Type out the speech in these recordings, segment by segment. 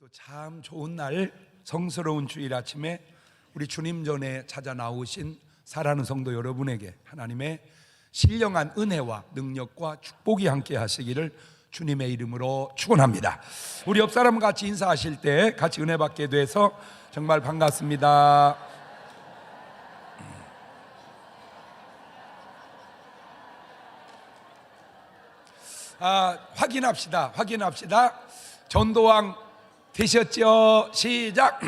또 참 좋은 날 성스러운 주일 아침에 우리 주님 전에 찾아 나오신 사랑하는 성도 여러분에게 하나님의 신령한 은혜와 능력과 축복이 함께 하시기를 주님의 이름으로 축원합니다. 우리 옆 사람 같이 인사하실 때 같이 은혜 받게 돼서 정말 반갑습니다. 확인합시다. 전도왕 되셨죠? 시작.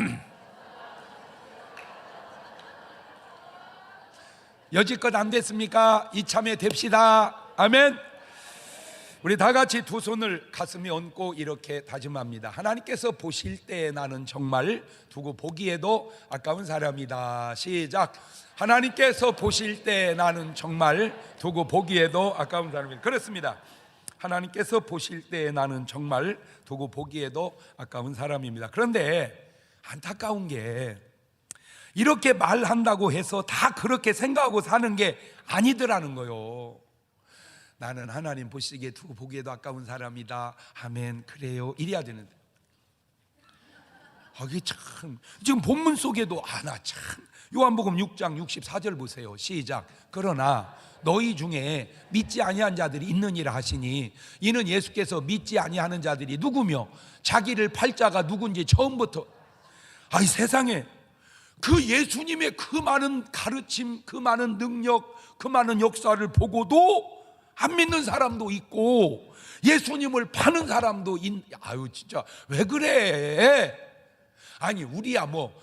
여지껏 안 됐습니까? 이참에 됩시다. 아멘. 우리 다 같이 두 손을 가슴에 얹고 이렇게 다짐합니다. 하나님께서 보실 때 나는 정말 두고 보기에도 아까운 사람이다. 시작. 하나님께서 보실 때 나는 정말 두고 보기에도 아까운 사람이다. 그렇습니다. 하나님께서 보실 때 나는 정말 두고 보기에도 아까운 사람입니다. 그런데 안타까운 게 이렇게 말한다고 해서 다 그렇게 생각하고 사는 게 아니더라는 거요. 나는 하나님 보시기에 두고 보기에도 아까운 사람이다. 아멘. 그래요. 이래야 되는데 이게 참 지금 본문 속에도 나 참 요한복음 6장 64절 보세요. 시작. 그러나 너희 중에 믿지 아니한 자들이 있느니라 하시니 이는 예수께서 믿지 아니하는 자들이 누구며 자기를 팔 자가 누군지 처음부터 이 세상에 그 예수님의 그 많은 가르침, 그 많은 능력, 그 많은 역사를 보고도 안 믿는 사람도 있고 예수님을 파는 사람도 진짜 왜 그래? 아니 우리야 뭐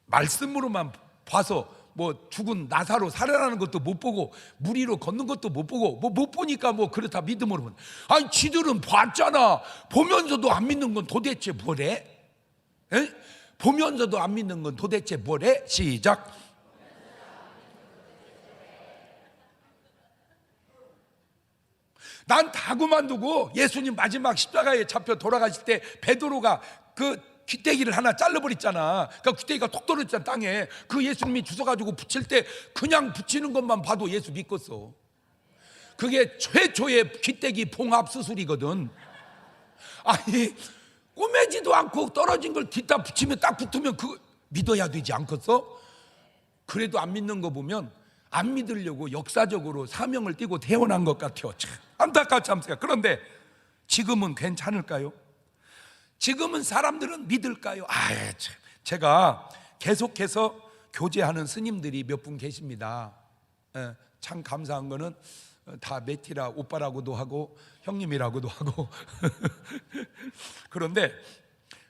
말씀으로만 봐서 뭐 죽은 나사로 살아나는 것도 못 보고 무리로 걷는 것도 못 보고 못 보니까 그렇다 믿음으로 보는. 아니 지들은 봤잖아. 보면서도 안 믿는 건 도대체 뭐래? 에? 보면서도 안 믿는 건 도대체 뭐래? 시작. 난 다 그만두고 예수님 마지막 십자가에 잡혀 돌아가실 때 베드로가 그 귀때기를 하나 잘라버렸잖아. 그러니까 귀때기가 톡 떨어졌잖아 땅에. 그 예수님이 주워가지고 붙일 때 그냥 붙이는 것만 봐도 예수 믿겠어. 그게 최초의 귀때기 봉합 수술이거든. 아니 꼬매지도 않고 떨어진 걸 뒤따 붙이면 딱 붙으면 그거 믿어야 되지 않겠어? 그래도 안 믿는 거 보면 안 믿으려고 역사적으로 사명을 띠고 태어난 것 같아요. 참 안타깝지 않습니까? 그런데 지금은 괜찮을까요? 지금은 사람들은 믿을까요? 참. 제가 계속해서 교제하는 스님들이 몇 분 계십니다. 참 감사한 거는 다 메티라 오빠라고도 하고 형님이라고도 하고 그런데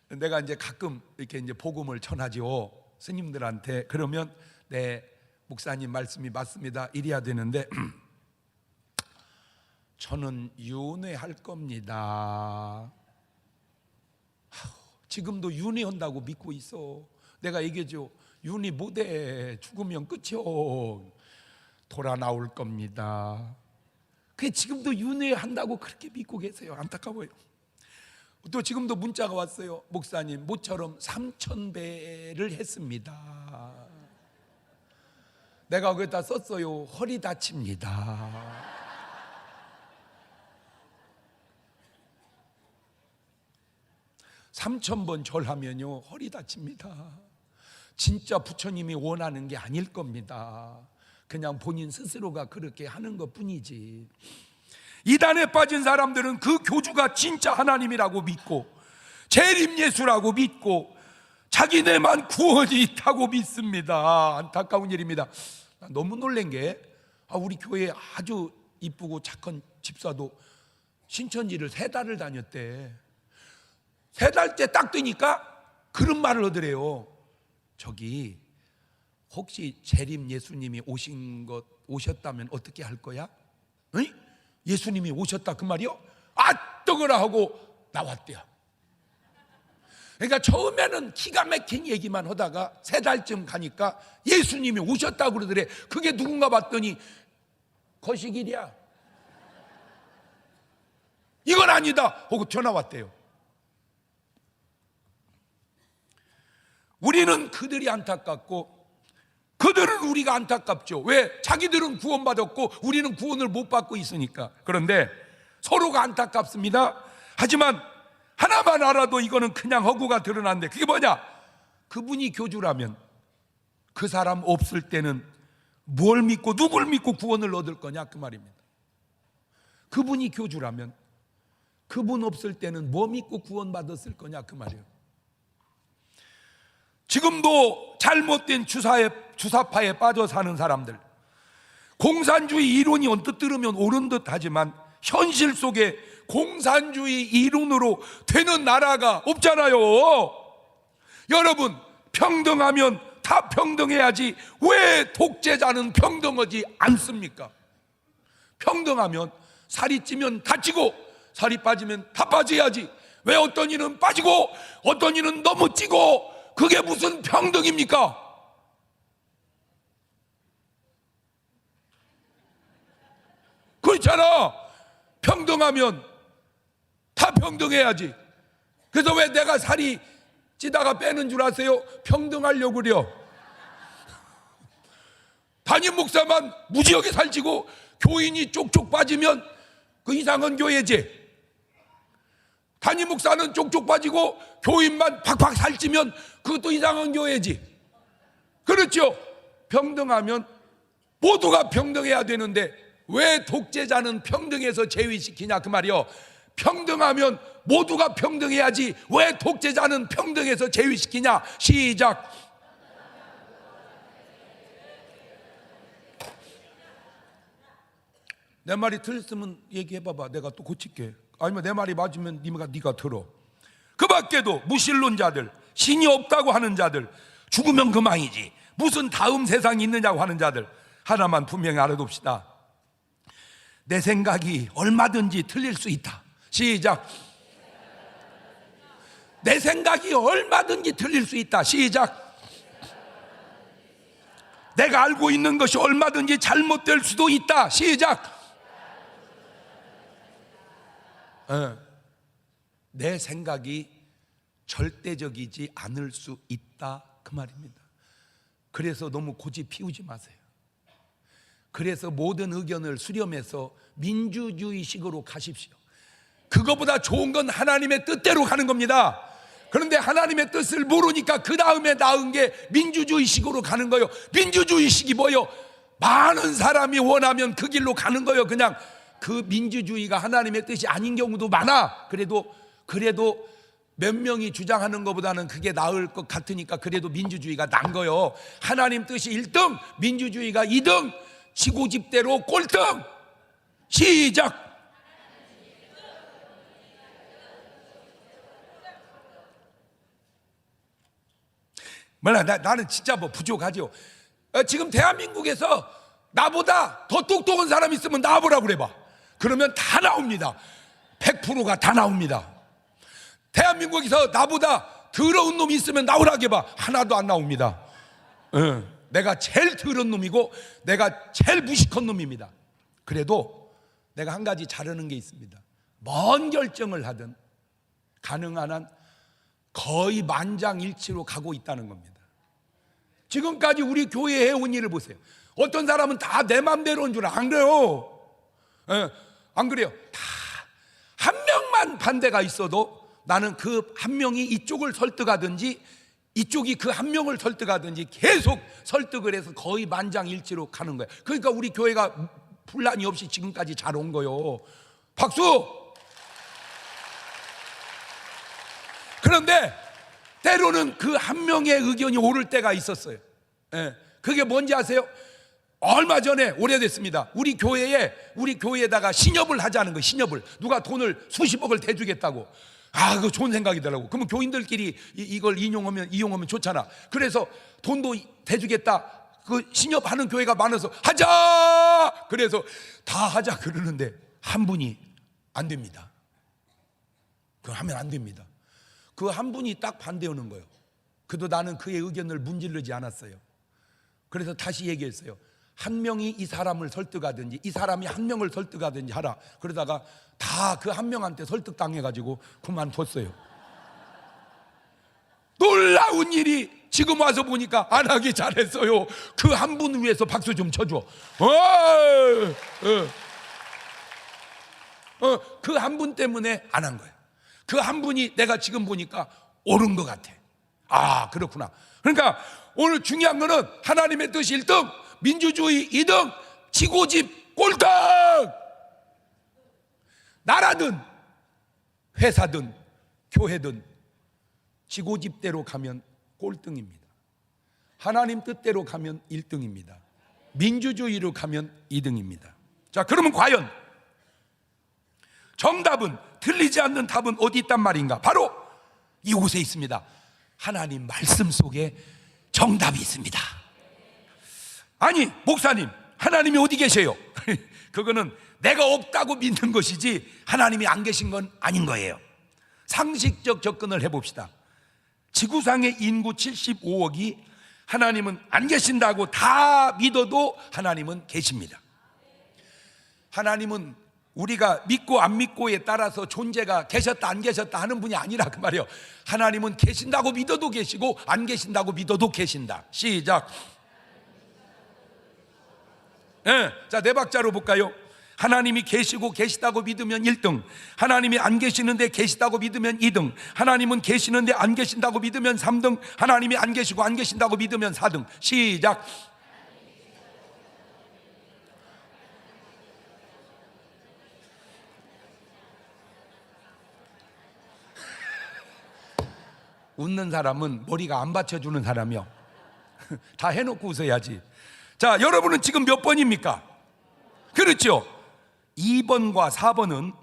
내가 이제 가끔 이렇게 이제 복음을 전하지요 스님들한테. 그러면 네 목사님 말씀이 맞습니다 이래야 되는데 저는 윤회할 겁니다. 지금도 윤회한다고 믿고 있어. 내가 얘기해줘. 윤회 못해. 죽으면 끝이요. 돌아 나올 겁니다. 그게 지금도 윤회한다고 그렇게 믿고 계세요. 안타까워요. 또 지금도 문자가 왔어요. 목사님 모처럼 3,000배를 했습니다. 내가 거기다 썼어요. 허리 다칩니다. (3,000번) 절하면요 허리 다칩니다. 진짜 부처님이 원하는 게 아닐 겁니다. 그냥 본인 스스로가 그렇게 하는 것 뿐이지. 이단에 빠진 사람들은 그 교주가 진짜 하나님이라고 믿고 재림 예수라고 믿고 자기네만 구원이 있다고 믿습니다. 안타까운 일입니다. 너무 놀란 게 우리 교회에 아주 이쁘고 착한 집사도 신천지를 3달을 다녔대. 3달째 딱 되니까 그런 말을 하더래요. 저기 혹시 재림 예수님이 오셨다면 어떻게 할 거야? 응? 예수님이 오셨다 그 말이요? 뜨거라 하고 나왔대요. 그러니까 처음에는 기가 막힌 얘기만 하다가 3달쯤 가니까 예수님이 오셨다고 그러더래. 그게 누군가 봤더니 거시기랴 이건 아니다 하고 튀어나왔대요. 우리는 그들이 안타깝고 그들은 우리가 안타깝죠. 왜? 자기들은 구원받았고 우리는 구원을 못 받고 있으니까. 그런데 서로가 안타깝습니다. 하지만 하나만 알아도 이거는 그냥 허구가 드러난데, 그게 뭐냐? 그분이 교주라면 그 사람 없을 때는 뭘 믿고 누굴 믿고 구원을 얻을 거냐, 그 말입니다. 그분이 교주라면 그분 없을 때는 뭐 믿고 구원받았을 거냐, 그 말이에요. 지금도 잘못된 주사파에 빠져 사는 사람들, 공산주의 이론이 언뜻 들으면 옳은 듯 하지만 현실 속에 공산주의 이론으로 되는 나라가 없잖아요. 여러분, 평등하면 다 평등해야지 왜 독재자는 평등하지 않습니까? 평등하면 살이 찌면 다 찌고 살이 빠지면 다 빠져야지 왜 어떤 이는 빠지고 어떤 이는 너무 찌고, 그게 무슨 평등입니까? 그렇잖아. 평등하면 다 평등해야지. 그래서 왜 내가 살이 찌다가 빼는 줄 아세요? 평등하려고 그래요. 담임 목사만 무지하게 살찌고 교인이 쪽쪽 빠지면 그 이상한 교회지. 담임 목사는 쪽쪽 빠지고 교인만 팍팍 살찌면 그것도 이상한 교회지. 그렇죠? 평등하면 모두가 평등해야 되는데 왜 독재자는 평등해서 제외시키냐, 그 말이요. 평등하면 모두가 평등해야지 왜 독재자는 평등해서 제외시키냐. 시작. 내 말이 틀렸으면 얘기해봐봐. 내가 또 고칠게. 아니면 내 말이 맞으면 네가 들어. 그 밖에도 무신론자들, 신이 없다고 하는 자들, 죽으면 그만이지 무슨 다음 세상이 있느냐고 하는 자들, 하나만 분명히 알아둡시다. 내 생각이 얼마든지 틀릴 수 있다. 시작. 내 생각이 얼마든지 틀릴 수 있다. 시작. 내가 알고 있는 것이 얼마든지 잘못될 수도 있다. 시작. 내 생각이 절대적이지 않을 수 있다, 그 말입니다. 그래서 너무 고집 피우지 마세요. 그래서 모든 의견을 수렴해서 민주주의식으로 가십시오. 그거보다 좋은 건 하나님의 뜻대로 가는 겁니다. 그런데 하나님의 뜻을 모르니까 그 다음에 나은 게 민주주의식으로 가는 거예요. 민주주의식이 뭐예요? 많은 사람이 원하면 그 길로 가는 거예요. 그냥 그 민주주의가 하나님의 뜻이 아닌 경우도 많아. 그래도 몇 명이 주장하는 것보다는 그게 나을 것 같으니까 그래도 민주주의가 난 거예요. 하나님 뜻이 1등, 민주주의가 2등, 지고집대로 꼴등. 시작. 몰라, 나는 진짜 뭐 부족하죠. 지금 대한민국에서 나보다 더 똑똑한 사람 있으면 나와보라고 그래봐. 그러면 다 나옵니다. 100%가 다 나옵니다. 대한민국에서 나보다 더러운 놈이 있으면 나오라고 해봐. 하나도 안 나옵니다. 내가 제일 더러운 놈이고 내가 제일 무식한 놈입니다. 그래도 내가 한 가지 잘하는 게 있습니다. 뭔 결정을 하든 가능한 한 거의 만장일치로 가고 있다는 겁니다. 지금까지 우리 교회에 해온 일을 보세요. 어떤 사람은 다 내 맘대로인 줄 안 그래요. 안 그래요. 다 한 명만 반대가 있어도 나는 그 한 명이 이쪽을 설득하든지 이쪽이 그 한 명을 설득하든지 계속 설득을 해서 거의 만장일치로 가는 거예요. 그러니까 우리 교회가 분란이 없이 지금까지 잘 온 거예요. 박수! 그런데 때로는 그 한 명의 의견이 옳을 때가 있었어요. 그게 뭔지 아세요? 얼마 전에 오래됐습니다. 우리 교회에다가 신협을 하자는 거예요. 신협을. 누가 돈을 수십억을 대주겠다고. 그거 좋은 생각이더라고. 그러면 교인들끼리 이걸 이용하면 좋잖아. 그래서 돈도 대주겠다. 그 신협하는 교회가 많아서 하자. 그래서 다 하자 그러는데 한 분이 안 됩니다. 그거 하면 안 됩니다. 그 한 분이 딱 반대하는 거예요. 그래도 나는 그의 의견을 문지르지 않았어요. 그래서 다시 얘기했어요. 한 명이 이 사람을 설득하든지 이 사람이 한 명을 설득하든지 하라. 그러다가 다 그 한 명한테 설득당해가지고 그만뒀어요. 놀라운 일이 지금 와서 보니까 안 하기 잘했어요. 그 한 분 위해서 박수 좀 쳐줘. 그 한 분 때문에 안 한 거예요. 그 한 분이 내가 지금 보니까 옳은 것 같아. 아, 그렇구나. 그러니까 오늘 중요한 거는 하나님의 뜻이 1등, 민주주의 2등, 지고집 꼴등. 나라든 회사든 교회든 지고집대로 가면 꼴등입니다. 하나님 뜻대로 가면 1등입니다. 민주주의로 가면 2등입니다. 자, 그러면 과연 정답은, 틀리지 않는 답은 어디 있단 말인가? 바로 이곳에 있습니다. 하나님 말씀 속에 정답이 있습니다. 아니, 목사님, 하나님이 어디 계세요? 그거는 내가 없다고 믿는 것이지 하나님이 안 계신 건 아닌 거예요. 상식적 접근을 해봅시다. 지구상의 인구 75억이 하나님은 안 계신다고 다 믿어도 하나님은 계십니다. 하나님은 우리가 믿고 안 믿고에 따라서 존재가 계셨다 안 계셨다 하는 분이 아니라 그 말이에요. 하나님은 계신다고 믿어도 계시고 안 계신다고 믿어도 계신다. 시작. 네, 자, 네 박자로 볼까요? 하나님이 계시고 계시다고 믿으면 1등, 하나님이 안 계시는데 계시다고 믿으면 2등, 하나님은 계시는데 안 계신다고 믿으면 3등, 하나님이 안 계시고 안 계신다고 믿으면 4등. 시작. 웃는 사람은 머리가 안 받쳐주는 사람이요. 다 해놓고 웃어야지. 자, 여러분은 지금 몇 번입니까? 그렇죠? 2번과 4번은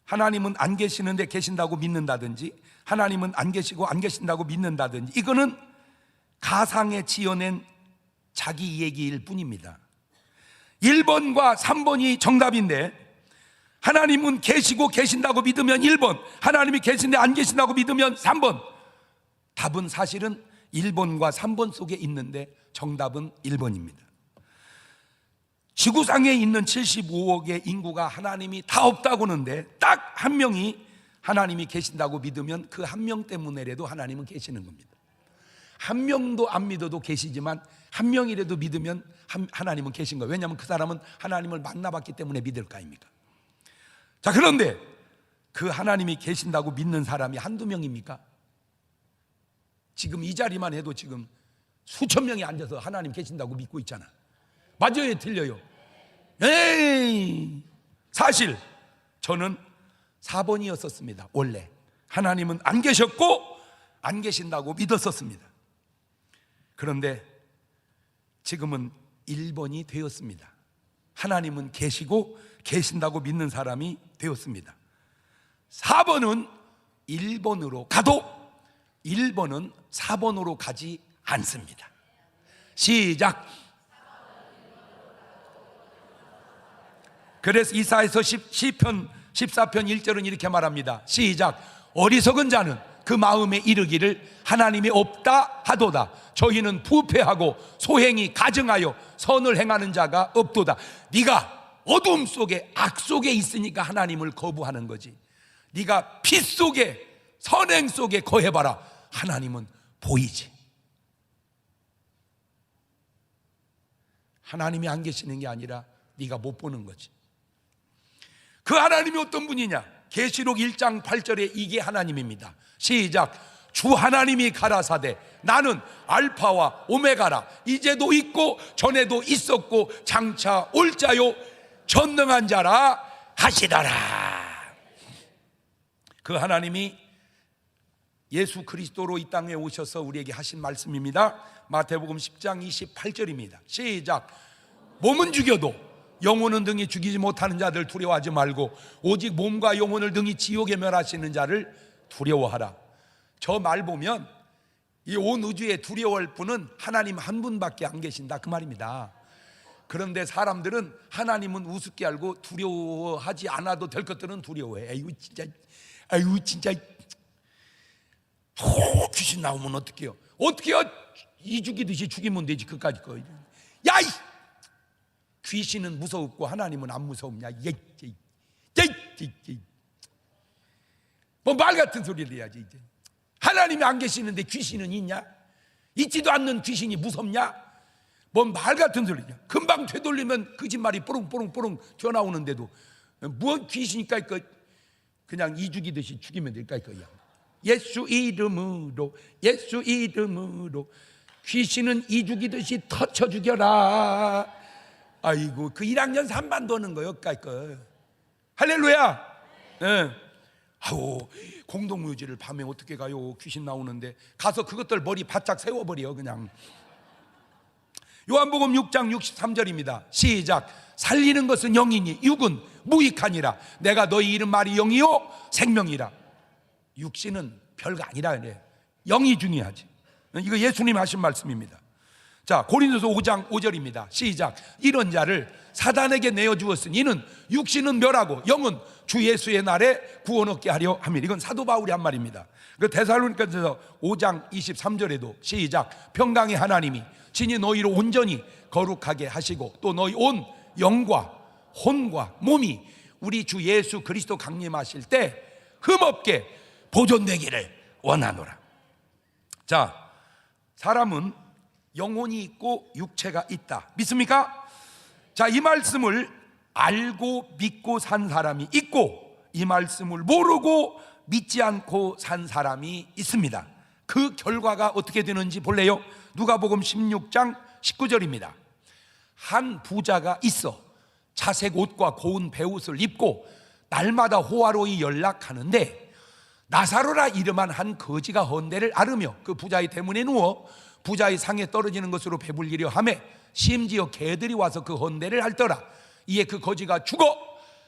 하나님은 안 계시는데 계신다고 믿는다든지, 하나님은 안 계시고 안 계신다고 믿는다든지, 이거는 가상에 지어낸 자기 얘기일 뿐입니다. 1번과 3번이 정답인데, 하나님은 계시고 계신다고 믿으면 1번, 하나님이 계신데 안 계신다고 믿으면 3번. 답은 사실은 1번과 3번 속에 있는데 정답은 1번입니다. 지구상에 있는 75억의 인구가 하나님이 다 없다고 하는데 딱 한 명이 하나님이 계신다고 믿으면 그 한 명 때문에라도 하나님은 계시는 겁니다. 한 명도 안 믿어도 계시지만 한 명이라도 믿으면 하나님은 계신 거예요. 왜냐하면 그 사람은 하나님을 만나봤기 때문에 믿을 거 아닙니까? 자, 그런데 그 하나님이 계신다고 믿는 사람이 한두 명입니까? 지금 이 자리만 해도 지금 수천 명이 앉아서 하나님 계신다고 믿고 있잖아. 맞아요, 틀려요? 에이, 사실 저는 4번이었었습니다. 원래 하나님은 안 계셨고 안 계신다고 믿었었습니다. 그런데 지금은 1번이 되었습니다. 하나님은 계시고 계신다고 믿는 사람이 되었습니다. 4번은 1번으로 가도 1번은 4번으로 가지 않습니다. 시작. 그래서 이사야서 시편 14편 1절은 이렇게 말합니다. 시작. 어리석은 자는 그 마음에 이르기를 하나님이 없다 하도다. 저희는 부패하고 소행이 가증하여 선을 행하는 자가 없도다. 네가 어둠 속에 악 속에 있으니까 하나님을 거부하는 거지. 네가 빛 속에 선행 속에 거해봐라. 하나님은 보이지. 하나님이 안 계시는 게 아니라 네가 못 보는 거지. 그 하나님이 어떤 분이냐? 계시록 1장 8절에 이게 하나님입니다. 시작. 주 하나님이 가라사대 나는 알파와 오메가라. 이제도 있고 전에도 있었고 장차 올 자요 전능한 자라 하시더라. 그 하나님이 예수 그리스도로 이 땅에 오셔서 우리에게 하신 말씀입니다. 마태복음 10장 28절입니다. 시작. 몸은 죽여도 영혼은 등이 죽이지 못하는 자들 두려워하지 말고 오직 몸과 영혼을 등이 지옥에 멸하시는 자를 두려워하라. 저 말 보면 이 온 우주에 두려워할 분은 하나님 한 분밖에 안 계신다 그 말입니다. 그런데 사람들은 하나님은 우습게 알고 두려워하지 않아도 될 것들은 두려워해. 아이고 진짜 귀신 나오면 어떡해요? 어떡해요? 이 죽이듯이 죽이면 되지. 그까짓 거. 야, 귀신은 무섭고 하나님은 안 무섭냐? 뭐 말 같은 소리를 해야지. 이제 하나님이 안 계시는데 귀신은 있냐? 있지도 않는 귀신이 무섭냐? 뭔 말 같은 소리냐? 금방 되돌리면 거짓말이 뽀롱뽀롱뽀롱 튀어나오는데도 뭔 귀신이니까 그냥 이 죽이듯이 죽이면 될까 이거야. 예수 이름으로, 예수 이름으로 귀신은 이 죽이듯이 터쳐 죽여라. 아이고, 그 1학년 3반 도는 거요, 깔거. 할렐루야. 예. 아우, 공동묘지를 밤에 어떻게 가요? 귀신 나오는데 가서 그것들 머리 바짝 세워버려 그냥. 요한복음 6장 63절입니다. 시작. 살리는 것은 영이니 육은 무익하니라. 내가 너희 이름 말이 영이요 생명이라. 육신은 별거 아니라 그래. 영이 중요하지. 이거 예수님 하신 말씀입니다. 자, 고린도서 5장 5절입니다. 시작. 이런 자를 사단에게 내어주었으니 이는 육신은 멸하고 영은 주 예수의 날에 구원 얻게 하려 함이라. 이건 사도 바울이 한 말입니다. 그 데살로니가서 5장 23절에도 시작. 평강의 하나님이 진히 너희를 온전히 거룩하게 하시고 또 너희 온 영과 혼과 몸이 우리 주 예수 그리스도 강림하실 때 흠없게 보존되기를 원하노라. 자, 사람은 영혼이 있고 육체가 있다. 믿습니까? 자, 이 말씀을 알고 믿고 산 사람이 있고 이 말씀을 모르고 믿지 않고 산 사람이 있습니다. 그 결과가 어떻게 되는지 볼래요? 누가복음 16장 19절입니다. 한 부자가 있어 자색 옷과 고운 베옷을 입고 날마다 호화로이 연락하는데 나사로라 이름한 한 거지가 헌데를 앓으며 그 부자의 대문에 누워 부자의 상에 떨어지는 것으로 배불리려 하매 심지어 개들이 와서 그 헌데를 핥더라. 이에 그 거지가 죽어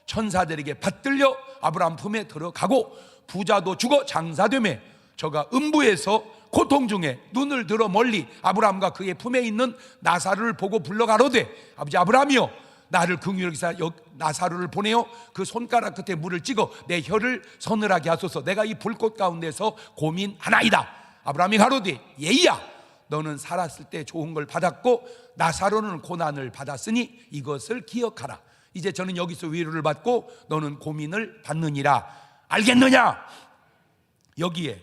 천사들에게 받들려 아브라함 품에 들어가고 부자도 죽어 장사되매 저가 음부에서 고통 중에 눈을 들어 멀리 아브라함과 그의 품에 있는 나사로를 보고 불러가로되 아버지 아브라함이여 나를 긍휼히 여기사 나사로를 보내어 그 손가락 끝에 물을 찍어 내 혀를 서늘하게 하소서. 내가 이 불꽃 가운데서 고민하나이다. 아브라함이 가로되 예이야 너는 살았을 때 좋은 걸 받았고 나사로는 고난을 받았으니 이것을 기억하라. 이제 저는 여기서 위로를 받고 너는 고민을 받느니라. 알겠느냐? 여기에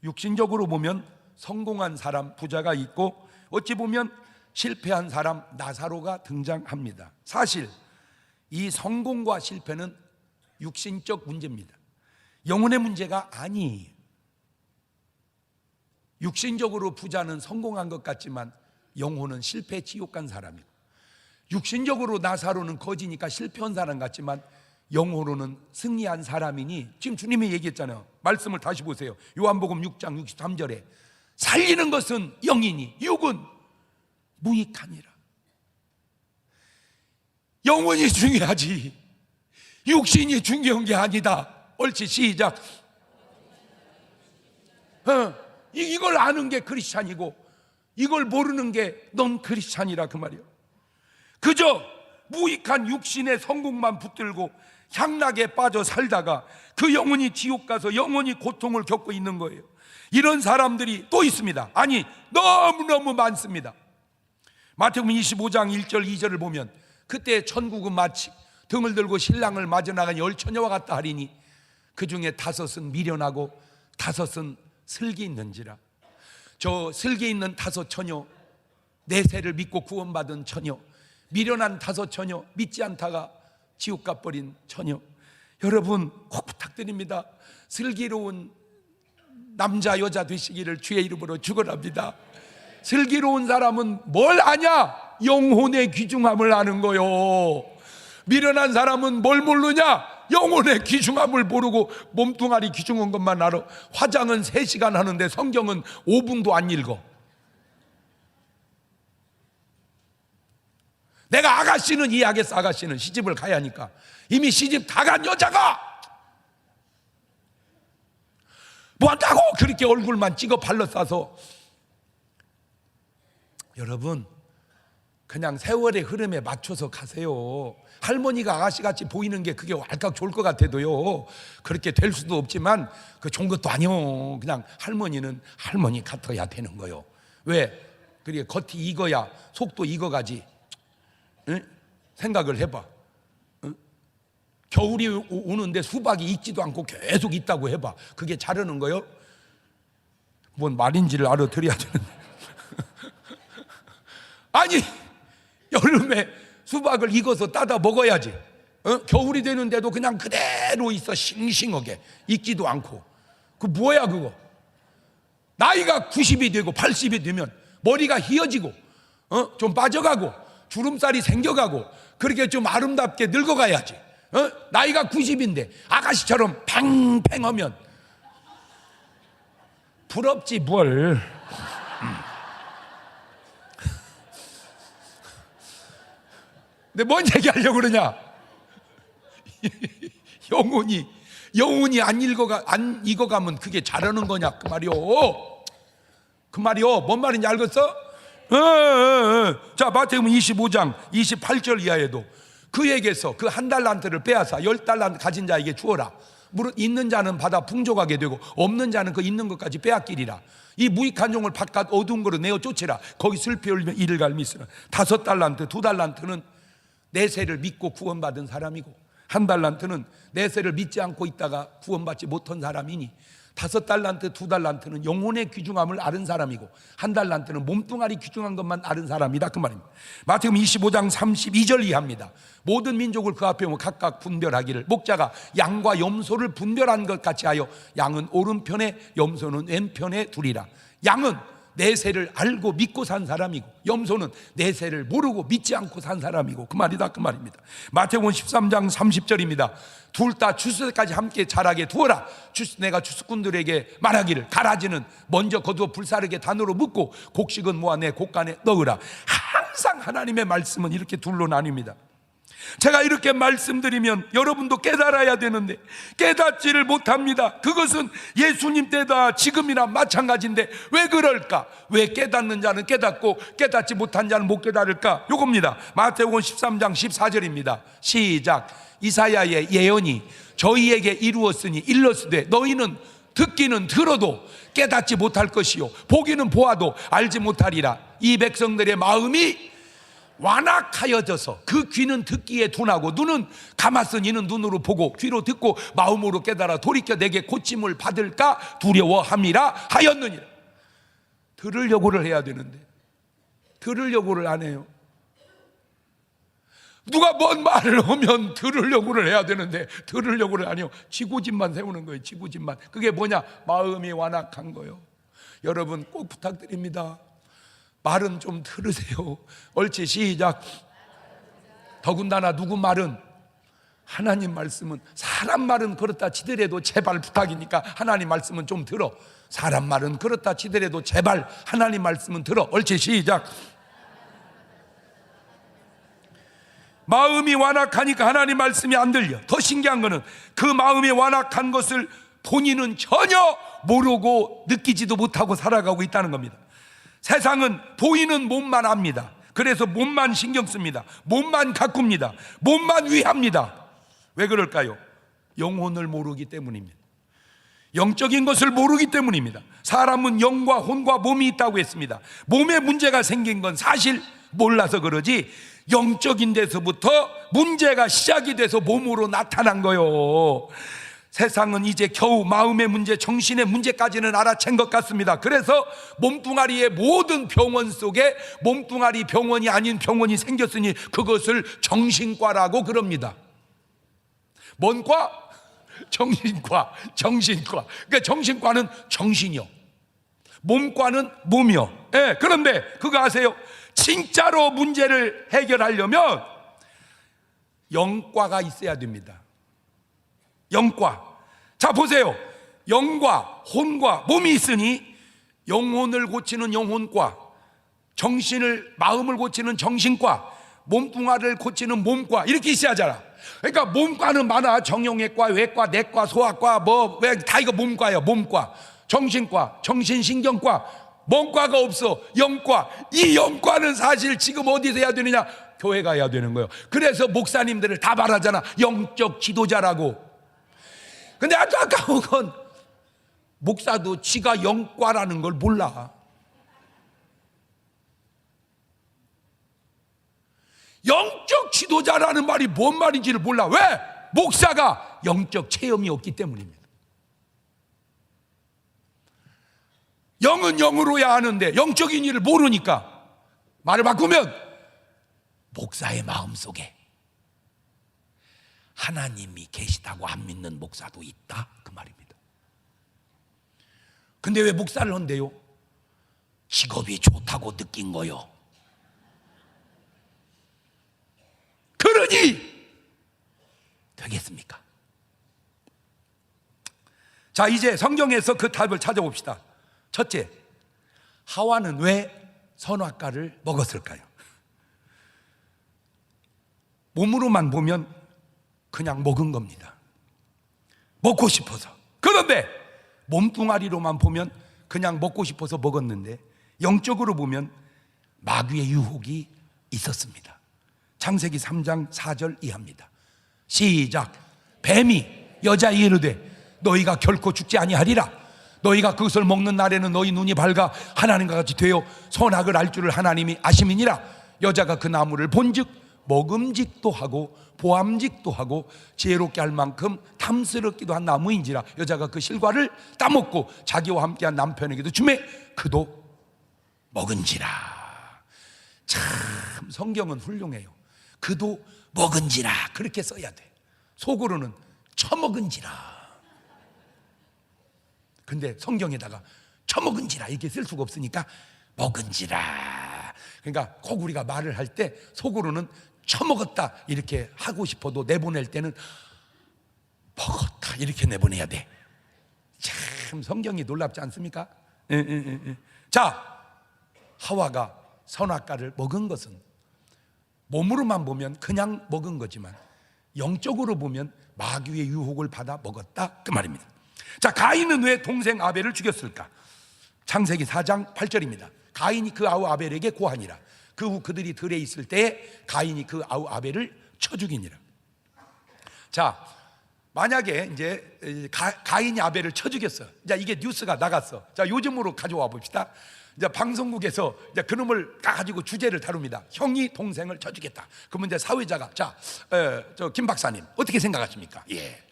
육신적으로 보면 성공한 사람 부자가 있고 어찌 보면 실패한 사람 나사로가 등장합니다. 사실 이 성공과 실패는 육신적 문제입니다. 영혼의 문제가 아니에요. 육신적으로 부자는 성공한 것 같지만 영혼은 실패 지옥 간 사람이고 육신적으로 나사로는 거지니까 실패한 사람 같지만 영혼으로는 승리한 사람이니 지금 주님이 얘기했잖아요. 말씀을 다시 보세요. 요한복음 6장 63절에 살리는 것은 영이니 육은 무익하니라. 영혼이 중요하지 육신이 중요한 게 아니다. 옳지, 시작. 이걸 아는 게 크리스찬이고 이걸 모르는 게 넌 크리스찬이라 그 말이야. 그저 무익한 육신의 성공만 붙들고 향락에 빠져 살다가 그 영혼이 지옥 가서 영원히 고통을 겪고 있는 거예요. 이런 사람들이 또 있습니다. 아니 너무너무 많습니다. 마태복음 25장 1절 2절을 보면 그때 천국은 마치 등을 들고 신랑을 맞아 나간 열 처녀와 같다 하리니 그 중에 5은 미련하고 5은 슬기 있는지라. 저 슬기 있는 5 처녀, 내세를 믿고 구원받은 처녀, 미련한 5 처녀, 믿지 않다가 지옥 가버린 처녀, 여러분 꼭 부탁드립니다. 슬기로운 남자 여자 되시기를 주의 이름으로 축원합니다. 슬기로운 사람은 뭘 아냐? 영혼의 귀중함을 아는 거요. 미련한 사람은 뭘 모르냐? 영혼의 귀중함을 모르고 몸뚱아리 귀중한 것만 알아. 화장은 3시간 하는데 성경은 5분도 안 읽어. 내가 아가씨는 이해하겠어. 아가씨는 시집을 가야 하니까. 이미 시집 다 간 여자가 뭐한다고 그렇게 얼굴만 찍어 발로 싸서. 여러분 그냥 세월의 흐름에 맞춰서 가세요. 할머니가 아가씨같이 보이는 게 그게 왈칵 좋을 것 같아도요 그렇게 될 수도 없지만 그 좋은 것도 아니요. 그냥 할머니는 할머니 같아야 되는 거요. 왜? 그게 겉이 익어야 속도 익어가지. 응? 생각을 해봐. 응? 겨울이 오는데 수박이 익지도 않고 계속 있다고 해봐. 그게 자르는 거요? 뭔 말인지를 알아들어야 되는데 아니 여름에 수박을 익어서 따다 먹어야지. 겨울이 되는데도 그냥 그대로 있어. 싱싱하게 익지도 않고. 그 뭐야 그거. 나이가 90이 되고 80이 되면 머리가 휘어지고 좀 빠져가고 주름살이 생겨가고 그렇게 좀 아름답게 늙어가야지. 나이가 90인데 아가씨처럼 팽팽하면 부럽지 뭘. 근데 뭔 얘기하려고 그러냐. 영혼이 안 익어가면 그게 잘하는 거냐 그 말이요. 그 말이요. 뭔 말인지 알겠어? 자, 마태복음 25장 28절 이하에도 그에게서 그 한 달란트를 빼앗아 10달란트 가진 자에게 주어라. 있는 자는 받아 풍족하게 되고 없는 자는 그 있는 것까지 빼앗기리라. 이 무익한 종을 바깥 어두운 거로 내어 쫓으라. 거기 슬피 흘리며 이를 갈미쓰라. 5달란트 2달란트는 내세를 믿고 구원받은 사람이고 1달란트는 내세를 믿지 않고 있다가 구원받지 못한 사람이니 5달란트 2달란트는 영혼의 귀중함을 아는 사람이고 1달란트는 몸뚱아리 귀중한 것만 아는 사람이다 그 말입니다. 마태복음 25장 32절 이하입니다. 모든 민족을 그 앞에 오면 각각 분별하기를 목자가 양과 염소를 분별한 것 같이 하여 양은 오른편에 염소는 왼편에 두리라. 양은 내세를 알고 믿고 산 사람이고 염소는 내세를 모르고 믿지 않고 산 사람이고 그 말이다 그 말입니다. 마태복음 13장 30절입니다. 둘 다 추수때까지 함께 자라게 두어라. 내가 추수꾼들에게 말하기를 가라지는 먼저 거두어 불사르게 단으로 묶고 곡식은 모아 내 곡간에 넣으라. 항상 하나님의 말씀은 이렇게 둘로 나뉩니다. 제가 이렇게 말씀드리면 여러분도 깨달아야 되는데 깨닫지를 못합니다. 그것은 예수님 때다 지금이나 마찬가지인데 왜 그럴까? 왜 깨닫는 자는 깨닫고 깨닫지 못한 자는 못 깨달을까? 요겁니다. 마태복음 13장 14절입니다. 시작. 이사야의 예언이 저희에게 이루었으니 일렀으되 너희는 듣기는 들어도 깨닫지 못할 것이요 보기는 보아도 알지 못하리라. 이 백성들의 마음이 완악하여져서 그 귀는 듣기에 둔하고 눈은 감았으니 이는 눈으로 보고 귀로 듣고 마음으로 깨달아 돌이켜 내게 고침을 받을까 두려워함이라 하였느니라. 들으려고를 해야 되는데 들으려고를 안 해요. 누가 뭔 말을 하면 들으려고를 해야 되는데 들으려고를 안 해요. 지고집만 세우는 거예요. 지고집만. 그게 뭐냐? 마음이 완악한 거예요. 여러분 꼭 부탁드립니다. 말은 좀 들으세요. 옳지 시작. 더군다나 누구 말은 하나님 말씀은 사람 말은 그렇다 치더라도 제발 부탁이니까 하나님 말씀은 좀 들어. 사람 말은 그렇다 치더라도 제발 하나님 말씀은 들어. 옳지 시작. 마음이 완악하니까 하나님 말씀이 안 들려. 더 신기한 거는 그 마음이 완악한 것을 본인은 전혀 모르고 느끼지도 못하고 살아가고 있다는 겁니다. 세상은 보이는 몸만 압니다. 그래서 몸만 신경 씁니다. 몸만 가꿉니다. 몸만 위합니다. 왜 그럴까요? 영혼을 모르기 때문입니다. 영적인 것을 모르기 때문입니다. 사람은 영과 혼과 몸이 있다고 했습니다. 몸에 문제가 생긴 건 사실 몰라서 그러지 영적인 데서부터 문제가 시작이 돼서 몸으로 나타난 거예요. 세상은 이제 겨우 마음의 문제, 정신의 문제까지는 알아챈 것 같습니다. 그래서 몸뚱아리의 모든 병원 속에 몸뚱아리 병원이 아닌 병원이 생겼으니 그것을 정신과라고 그럽니다. 뭔 과? 정신과. 그러니까 정신과는 정신이요, 몸과는 몸이요. 네, 그런데 그거 아세요? 진짜로 문제를 해결하려면 영과가 있어야 됩니다. 영과. 자 보세요. 영과 혼과 몸이 있으니 영혼을 고치는 영혼과, 정신을 마음을 고치는 정신과, 몸뚱아리를 고치는 몸과 이렇게 있어야잖아. 그러니까 몸과는 많아. 정형외과, 외과, 내과, 소아과 왜 다 이거 몸과예요. 몸과, 정신과, 정신신경과. 뭔과가 없어. 영과. 이 영과는 사실 지금 어디서 해야 되느냐? 교회 가야 되는 거예요. 그래서 목사님들을 다 말하잖아. 영적 지도자라고. 근데 아주 아까운 건 목사도 지가 영과라는 걸 몰라. 영적 지도자라는 말이 뭔 말인지를 몰라. 왜? 목사가 영적 체험이 없기 때문입니다. 영은 영으로야 하는데 영적인 일을 모르니까 말을 바꾸면 목사의 마음속에 하나님이 계시다고 안 믿는 목사도 있다, 그 말입니다. 근데 왜 목사를 한대요? 직업이 좋다고 느낀 거요. 그러니 되겠습니까? 자, 이제 성경에서 그 답을 찾아봅시다. 첫째, 하와는 왜 선악과를 먹었을까요? 몸으로만 보면 그냥 먹은 겁니다. 먹고 싶어서. 그런데 몸뚱아리로만 보면 그냥 먹고 싶어서 먹었는데 영적으로 보면 마귀의 유혹이 있었습니다. 창세기 3장 4절 이하입니다. 시작. 뱀이 여자에게 이르되 너희가 결코 죽지 아니하리라. 너희가 그것을 먹는 날에는 너희 눈이 밝아 하나님과 같이 되어 선악을 알 줄을 하나님이 아심이니라. 여자가 그 나무를 본즉 먹음직도 하고 보암직도 하고 지혜롭게 할 만큼 탐스럽기도 한 나무인지라. 여자가 그 실과를 따먹고 자기와 함께한 남편에게도 주매 그도 먹은지라. 참 성경은 훌륭해요. 그도 먹은지라 그렇게 써야 돼. 속으로는 처먹은지라. 근데 성경에다가 처먹은지라 이렇게 쓸 수가 없으니까 먹은지라. 그러니까 꼭 우리가 말을 할 때 속으로는 처먹었다 이렇게 하고 싶어도 내보낼 때는 먹었다 이렇게 내보내야 돼. 참 성경이 놀랍지 않습니까? 자, 하와가 선악과를 먹은 것은 몸으로만 보면 그냥 먹은 거지만 영적으로 보면 마귀의 유혹을 받아 먹었다, 그 말입니다. 자, 가인은 왜 동생 아벨을 죽였을까? 창세기 4장 8절입니다. 가인이 그 아우 아벨에게 고하니라. 그 후 그들이 들에 있을 때에 가인이 그 아우 아벨을 쳐 죽이니라. 자, 만약에 이제 가인이 아벨을 쳐 죽였어. 자, 이게 뉴스가 나갔어. 자, 요즘으로 가져와 봅시다. 이제 방송국에서 이제 그놈을 가지고 주제를 다룹니다. 형이 동생을 쳐 죽였다. 그러면 이제 사회자가 자, 저 김 박사님 어떻게 생각하십니까? 예.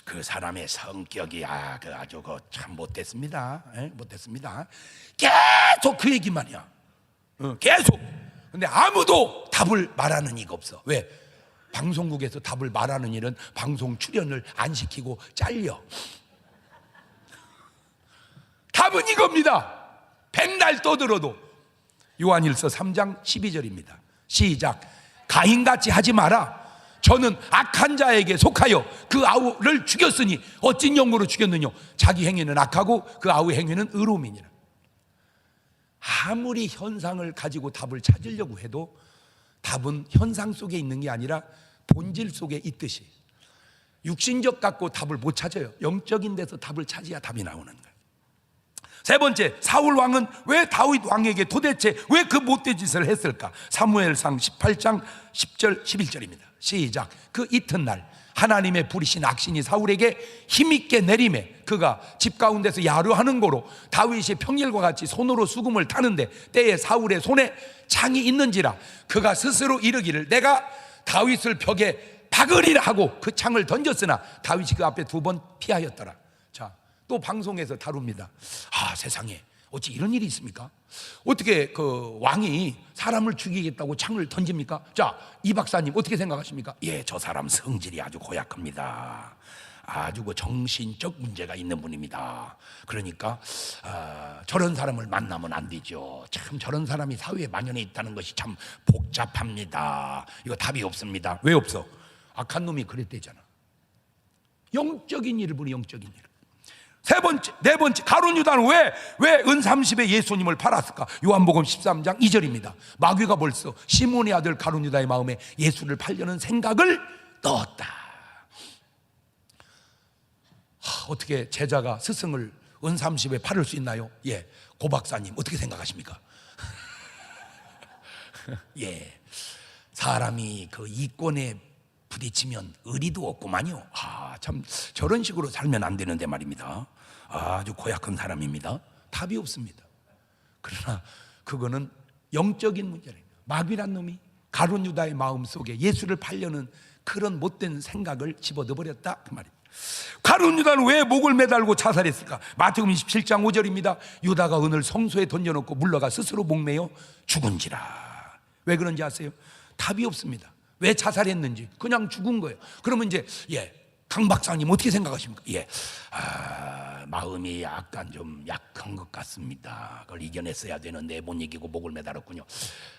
그 사람의 성격이 아주 참 못됐습니다. 못됐습니다. 계속 그 얘기만이야. 계속. 근데 아무도 답을 말하는 이가 없어. 왜? 방송국에서 답을 말하는 일은 방송 출연을 안 시키고 잘려. 답은 이겁니다. 백날 떠들어도. 요한일서 3장 12절입니다. 시작. 가인같이 하지 마라. 저는 악한 자에게 속하여 그 아우를 죽였으니 어찐 용으로 죽였느냐. 자기 행위는 악하고 그 아우의 행위는 의로움이니라. 아무리 현상을 가지고 답을 찾으려고 해도 답은 현상 속에 있는 게 아니라 본질 속에 있듯이 육신적 갖고 답을 못 찾아요. 영적인 데서 답을 찾아야 답이 나오는 거예요. 세 번째, 사울 왕은 왜 다윗 왕에게 도대체 왜 그 못된 짓을 했을까? 사무엘상 18장 10절 11절입니다. 시작. 그 이튿날 하나님의 부리신 악신이 사울에게 힘있게 내림에 그가 집 가운데서 야루하는 고로 다윗이 평일과 같이 손으로 수금을 타는데 때에 사울의 손에 창이 있는지라. 그가 스스로 이르기를 내가 다윗을 벽에 박으리라 하고 그 창을 던졌으나 다윗이 그 앞에 2번 피하였더라. 자, 또 방송에서 다룹니다. 세상에 어찌 이런 일이 있습니까? 어떻게 그 왕이 사람을 죽이겠다고 창을 던집니까? 자, 이 박사님 어떻게 생각하십니까? 예, 저 사람 성질이 아주 고약합니다. 아주 그 정신적 문제가 있는 분입니다. 그러니까 저런 사람을 만나면 안 되죠. 참 저런 사람이 사회에 만연해 있다는 것이 참 복잡합니다. 이거 답이 없습니다. 왜 없어? 악한 놈이 그랬대잖아. 영적인 일을 보니 영적인 일. 네 번째, 가룟 유다는 왜 은30에 예수님을 팔았을까? 요한복음 13장 2절입니다. 마귀가 벌써 시몬의 아들 가룟 유다의 마음에 예수를 팔려는 생각을 넣었다. 어떻게 제자가 스승을 은30에 팔을 수 있나요? 예, 고 박사님 어떻게 생각하십니까? 예, 사람이 그 이권에 부딪히면 의리도 없구만요. 참 저런 식으로 살면 안 되는데 말입니다. 아주 고약한 사람입니다. 답이 없습니다. 그러나 그거는 영적인 문제입니다. 마귀란 놈이 가룟 유다의 마음 속에 예수를 팔려는 그런 못된 생각을 집어넣어버렸다, 그 말입니다. 가룟 유다는 왜 목을 매달고 자살했을까? 마태복음 27장 5절입니다. 유다가 은을 성소에 던져놓고 물러가 스스로 목매어 죽은지라. 왜 그런지 아세요? 답이 없습니다. 왜 자살했는지. 그냥 죽은 거예요. 그러면 이제 강 박사님 어떻게 생각하십니까? 마음이 약간 좀 약한 것 같습니다. 그걸 이겨냈어야 되는데 못 이기고 목을 매달았군요.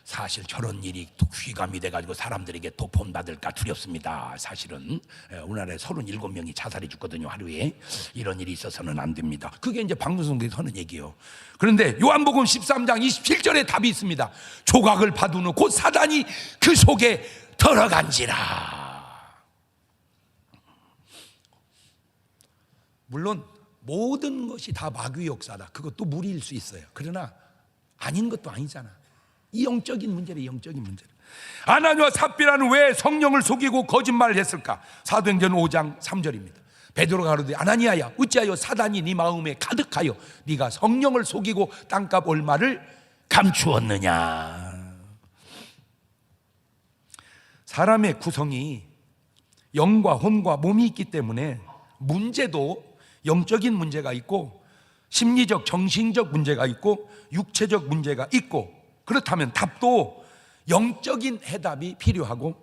사실 저런 일이 또 귀감이 돼가지고 사람들에게 또 본받을까 두렵습니다. 사실은 우리나라에 37명이 자살해 죽거든요, 하루에. 이런 일이 있어서는 안 됩니다. 그게 이제 방송에서 하는 얘기예요. 그런데 요한복음 13장 27절에 답이 있습니다. 조각을 받은 후 곧 사단이 그 속에 들어간지라. 물론 모든 것이 다 마귀의 역사다. 그것도 무리일 수 있어요. 그러나 아닌 것도 아니잖아. 이 영적인 문제래, 영적인 문제래. 아나니와 삽비라는 왜 성령을 속이고 거짓말을 했을까? 사도행전 5장 3절입니다. 베드로가 가로되 아나니아야 어찌하여 사단이 네 마음에 가득하여 네가 성령을 속이고 땅값 얼마를 감추었느냐. 사람의 구성이 영과 혼과 몸이 있기 때문에 문제도 영적인 문제가 있고 심리적 정신적 문제가 있고 육체적 문제가 있고, 그렇다면 답도 영적인 해답이 필요하고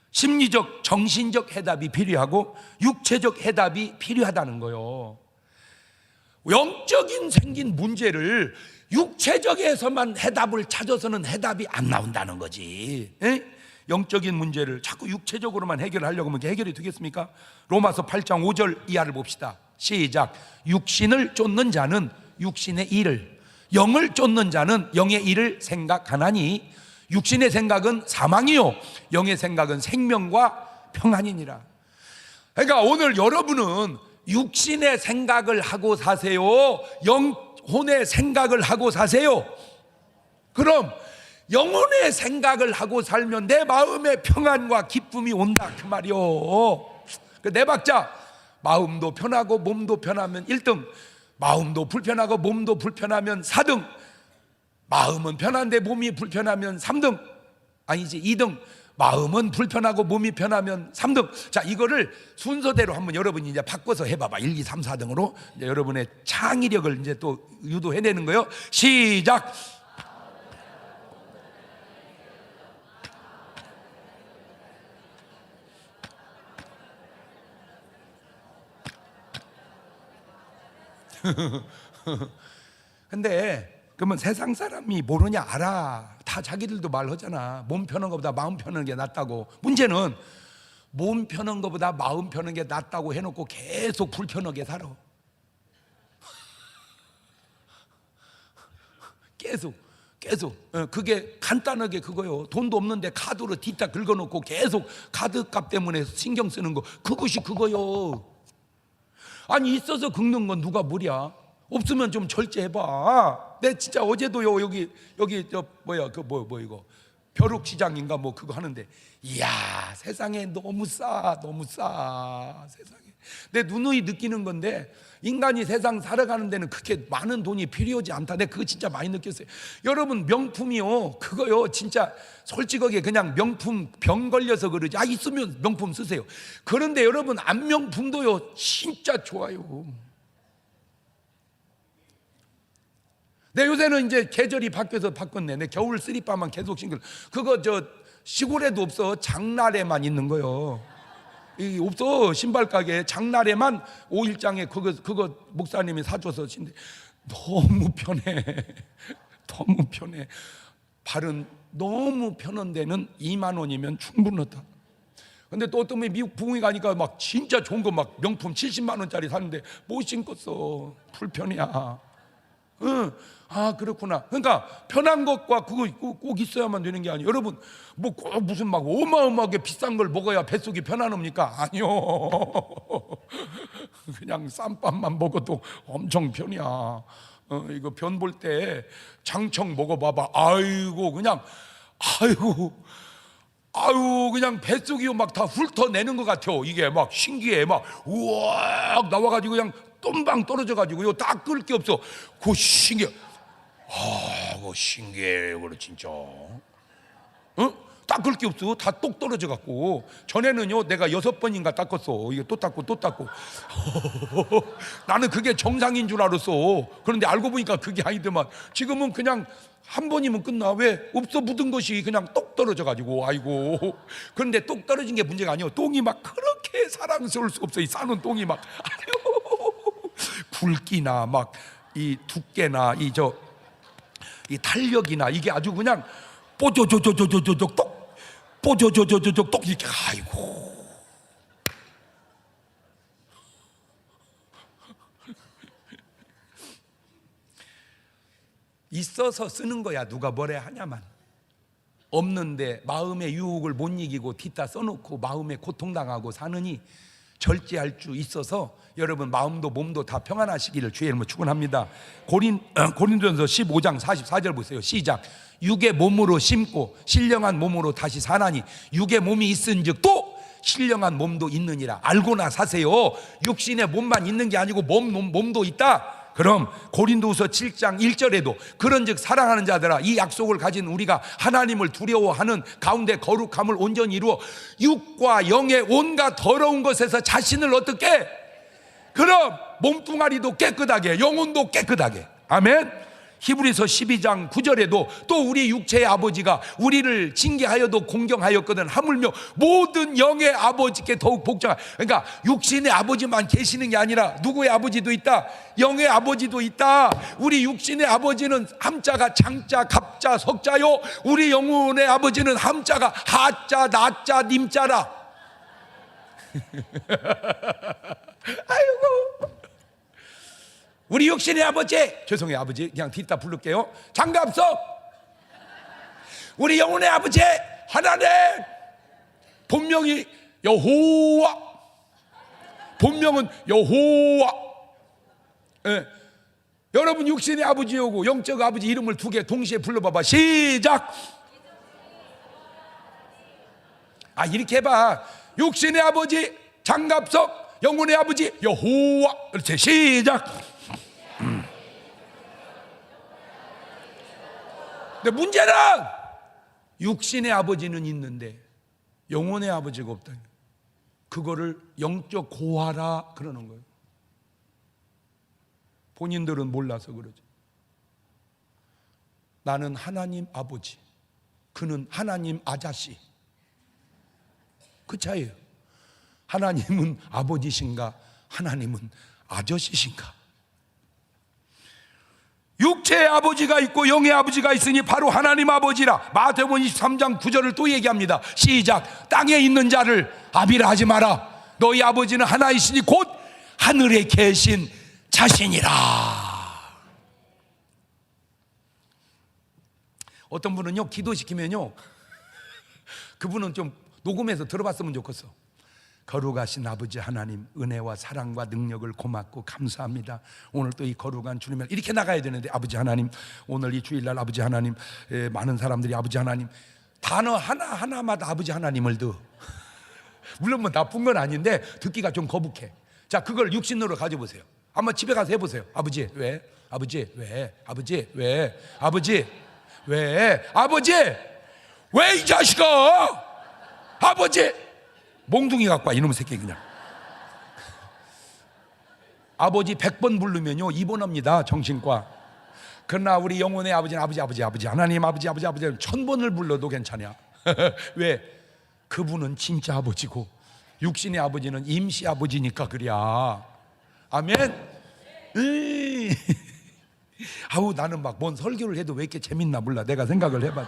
심리적 정신적 해답이 필요하고 육체적 해답이 필요하다는 거예요. 영적인 생긴 문제를 육체적에서만 해답을 찾아서는 해답이 안 나온다는 거지. 영적인 문제를 자꾸 육체적으로만 해결하려고 하면 해결이 되겠습니까? 로마서 8장 5절 이하를 봅시다. 시작. 육신을 쫓는 자는 육신의 일을, 영을 쫓는 자는 영의 일을 생각하나니 육신의 생각은 사망이요 영의 생각은 생명과 평안이니라. 그러니까 오늘 여러분은 육신의 생각을 하고 사세요, 영혼의 생각을 하고 사세요? 그럼 영혼의 생각을 하고 살면 내 마음에 평안과 기쁨이 온다, 그 말이요. 네 박자, 마음도 편하고 몸도 편하면 1등, 마음도 불편하고 몸도 불편하면 4등, 마음은 편한데 몸이 불편하면 3등, 아니지 2등, 마음은 불편하고 몸이 편하면 3등. 자, 이거를 순서대로 한번 여러분이 이제 바꿔서 해봐봐. 1, 2, 3, 4등으로 여러분의 창의력을 이제 또 유도해내는 거예요. 시작. 근데 그러면 세상 사람이 모르냐? 알아. 다 자기들도 말하잖아. 몸 편한 것보다 마음 편한 게 낫다고. 문제는 몸 편한 것보다 마음 편한 게 낫다고 해놓고 계속 불편하게 살아. 계속 그게 간단하게 그거요. 돈도 없는데 카드로 뒷다 긁어놓고 계속 카드값 때문에 신경 쓰는 거, 그것이 그거요. 아니 있어서 긁는 건 누가 무리야? 없으면 좀 절제해봐. 내 진짜 어제도요, 여기 저 뭐야 그 뭐 이거 벼룩시장인가 뭐 그거 하는데, 이야 세상에 너무 싸 세상에. 내 누누이 느끼는 건데 인간이 세상 살아가는 데는 그렇게 많은 돈이 필요하지 않다. 내가 그거 진짜 많이 느꼈어요. 여러분 명품이요, 그거요 진짜 솔직하게 그냥 명품 병 걸려서 그러지, 있으면 명품 쓰세요. 그런데 여러분 안 명품도요 진짜 좋아요. 내 요새는 이제 계절이 바뀌어서 바꿨네. 내 겨울 쓰리빠만 계속 신고. 그거 저 시골에도 없어. 장날에만 있는 거요. 이 없어. 신발 가게 장날에만 5일장에 그거 목사님이 사줘서 신데 너무 편해. 너무 편해. 발은 너무 편한 데는 2만 원이면 충분하다. 근데 또 어떤 분이 미국 부흥회 가니까 막 진짜 좋은 거 막 명품 70만 원짜리 샀는데 못 신겠어. 불편이야. 응. 아 그렇구나. 그러니까 편한 것과 그거 꼭 있어야만 되는 게 아니에요. 여러분 뭐 꼭 무슨 막 어마어마하게 비싼 걸 먹어야 뱃속이 편안합니까? 아니요. 그냥 쌈밥만 먹어도 엄청 편이야. 이거 변 볼 때 장청 먹어봐봐. 아이고 그냥 그냥 뱃속이 막 다 훑어내는 것 같아. 이게 막 신기해. 막 우악 나와가지고 그냥 똠방 떨어져가지고요 다 끓을 게 없어. 그거 신기해. 그거 신기해. 그래 진짜. 닦을 게 없어. 다 똑 떨어져 갖고. 전에는요 내가 6번인가 닦았어. 이게 또 닦고 또 닦고. 나는 그게 정상인 줄 알았어. 그런데 알고 보니까 그게 아니더만. 지금은 그냥 한 번이면 끝나. 왜? 없어 묻은 것이 그냥 똑 떨어져 가지고. 아이고. 그런데 똑 떨어진 게 문제가 아니에요. 똥이 막 그렇게 사랑스러울 수 없어. 이 싸는 똥이 막 굵기나 막 이 두께나 이 탄력이나 이게 아주 그냥 뽀조조조조조조 똑 뽀조조조조조 똑 이렇게. 아이고. 있어서 쓰는 거야. 누가 뭐래 하냐만. 없는데 마음의 유혹을 못 이기고 뒤따 써놓고 마음에 고통당하고 사느니 절제할 줄 있어서 여러분 마음도 몸도 다 평안하시기를 주의 이름으로 축원합니다. 고린도전서 15장 44절 보세요. 시작. 육의 몸으로 심고 신령한 몸으로 다시 사나니 육의 몸이 있은즉 또 신령한 몸도 있느니라. 알고나 사세요. 육신의 몸만 있는 게 아니고 몸도 있다. 그럼 고린도후서 7장 1절에도 그런즉 사랑하는 자들아 이 약속을 가진 우리가 하나님을 두려워하는 가운데 거룩함을 온전히 이루어 육과 영의 온갖 더러운 것에서 자신을 어떻게? 그럼 몸뚱아리도 깨끗하게 영혼도 깨끗하게. 아멘. 히브리서 12장 9절에도 또 우리 육체의 아버지가 우리를 징계하여도 공경하였거든 하물며 모든 영의 아버지께 더욱 복종하. 그러니까 육신의 아버지만 계시는 게 아니라 누구의 아버지도 있다? 영의 아버지도 있다. 우리 육신의 아버지는 함자가 장자, 갑자, 석자요. 우리 영혼의 아버지는 함자가 하자, 나자, 님자라. 아이고. 우리 육신의 아버지, 죄송해요 아버지 그냥 뒤따 부를게요. 장갑석. 우리 영혼의 아버지 하나님 본명이 여호와. 본명은 여호와. 예. 여러분 육신의 아버지하고 영적 아버지 이름을 두 개 동시에 불러봐봐. 시작. 이렇게 해봐. 육신의 아버지 장갑석, 영혼의 아버지 여호와. 그렇지. 시작. 근데 문제는 육신의 아버지는 있는데 영혼의 아버지가 없다. 그거를 영적 고하라 그러는 거예요. 본인들은 몰라서 그러죠. 나는 하나님 아버지, 그는 하나님 아자씨. 그 차이예요. 하나님은 아버지신가 하나님은 아저씨신가. 육체의 아버지가 있고 영의 아버지가 있으니 바로 하나님 아버지라. 마태복음 23장 9절을 또 얘기합니다. 시작. 땅에 있는 자를 아비라 하지 마라. 너희 아버지는 하나이시니 곧 하늘에 계신 자신이라. 어떤 분은요 기도시키면요 그분은 좀 녹음해서 들어봤으면 좋겠어. 거룩하신 아버지 하나님, 은혜와 사랑과 능력을 고맙고 감사합니다. 오늘 또 이 거룩한 주님을 이렇게 나가야 되는데 아버지 하나님, 오늘 이 주일날 아버지 하나님, 많은 사람들이 아버지 하나님 단어 하나마다 아버지 하나님을 넣어. 물론 뭐 나쁜 건 아닌데 듣기가 좀 거북해. 자, 그걸 육신으로 가져보세요. 한번 집에 가서 해보세요. 아버지 왜? 아버지 왜? 아버지 왜? 아버지 왜? 아버지 왜 이 자식아? 아버지 몽둥이 갖고 와 이놈의 새끼 그냥. 아버지 100번 부르면요 입원합니다 정신과. 그러나 우리 영혼의 아버지는 아버지 하나님 아버지 1000번을 불러도 괜찮아. 왜? 그분은 진짜 아버지고 육신의 아버지는 임시 아버지니까 그래야. 아멘. 아우 나는 막 뭔 설교를 해도 왜 이렇게 재밌나 몰라. 내가 생각을 해봐.